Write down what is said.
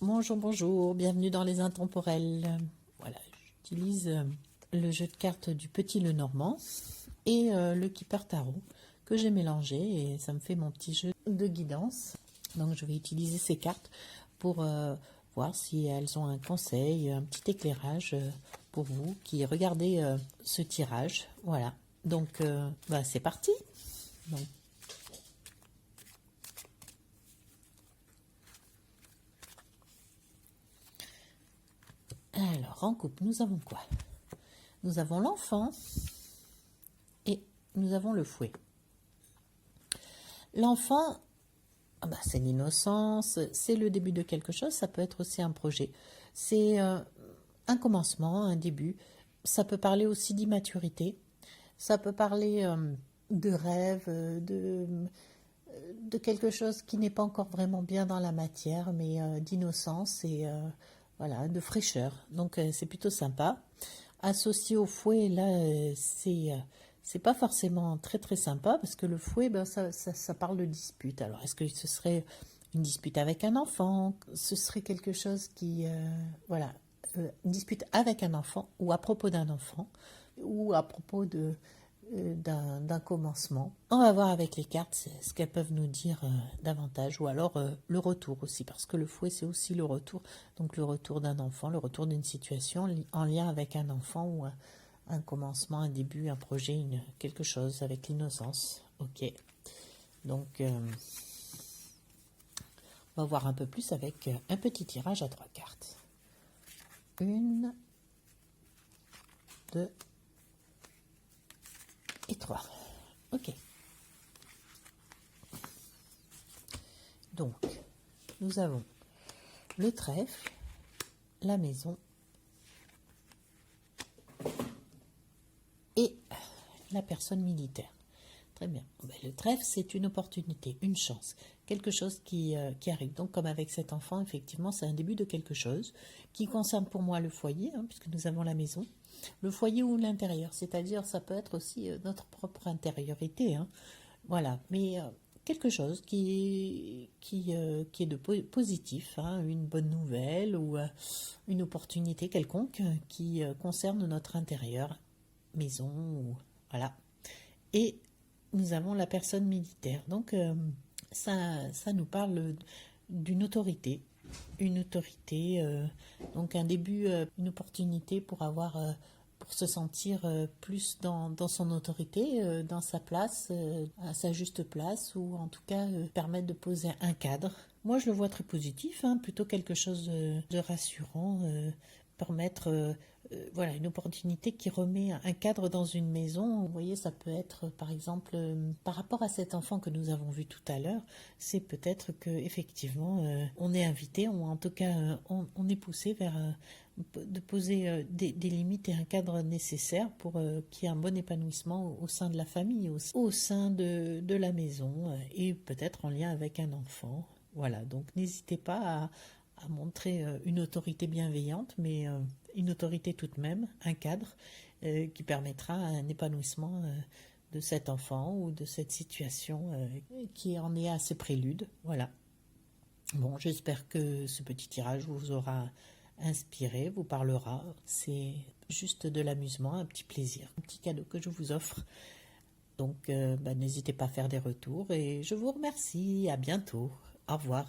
Bonjour, bonjour, bienvenue dans les intemporels. Voilà, j'utilise le jeu de cartes du Petit Lenormand et le Keeper Tarot que j'ai mélangé et ça me fait mon petit jeu de guidance. Donc je vais utiliser ces cartes pour voir si elles ont un conseil, un petit éclairage pour vous qui regardez ce tirage. Voilà, donc c'est parti. Donc, alors, en couple, nous avons quoi? Nous avons l'enfant et nous avons le fouet. L'enfant, c'est l'innocence, c'est le début de quelque chose, ça peut être aussi un projet. C'est un commencement, un début. Ça peut parler aussi d'immaturité. Ça peut parler de rêve, de quelque chose qui n'est pas encore vraiment bien dans la matière, mais d'innocence et voilà, de fraîcheur. Donc c'est plutôt sympa. Associé au fouet, là, c'est pas forcément très très sympa parce que le fouet, ça parle de dispute. Alors, est-ce que ce serait une dispute avec un enfant? Ce serait quelque chose qui, voilà, une dispute avec un enfant ou à propos d'un enfant ou à propos d'un commencement. On va voir avec les cartes ce qu'elles peuvent nous dire davantage, ou alors le retour aussi, parce que le fouet c'est aussi le retour, donc le retour d'un enfant, le retour d'une situation en lien avec un enfant ou un commencement, un début, un projet, quelque chose avec l'innocence. Ok, donc on va voir un peu plus avec un petit tirage à 3 cartes. 1, 2 et 3. Ok. Donc, nous avons le trèfle, la maison et la personne militaire. Très bien. Le trèfle, c'est une opportunité, une chance, quelque chose qui arrive. Donc, comme avec cet enfant, effectivement, c'est un début de quelque chose qui concerne pour moi le foyer, puisque nous avons la maison, le foyer ou l'intérieur. C'est-à-dire, ça peut être aussi notre propre intériorité. Voilà. Mais quelque chose qui est de positif, une bonne nouvelle ou une opportunité quelconque qui concerne notre intérieur, maison, voilà. Et nous avons la personne militaire. Donc ça nous parle d'une autorité, donc un début, une opportunité pour avoir pour se sentir plus dans son autorité, dans sa place, à sa juste place, ou en tout cas permettre de poser un cadre. Moi, je le vois très positif, plutôt quelque chose de rassurant, permettre voilà, une opportunité qui remet un cadre dans une maison. Vous voyez, ça peut être, par exemple, par rapport à cet enfant que nous avons vu tout à l'heure, c'est peut-être que effectivement, on est invité, ou en tout cas, on est poussé vers de poser des limites et un cadre nécessaire pour qu'il y ait un bon épanouissement au sein de la famille, au sein de la maison, et peut-être en lien avec un enfant. Voilà, donc n'hésitez pas à montrer une autorité bienveillante, mais une autorité tout de même, un cadre qui permettra un épanouissement de cet enfant ou de cette situation qui en est à ses préludes. Voilà. Bon, j'espère que ce petit tirage vous aura inspiré, vous parlera. C'est juste de l'amusement, un petit plaisir, un petit cadeau que je vous offre. Donc, n'hésitez pas à faire des retours et je vous remercie. À bientôt. Au revoir.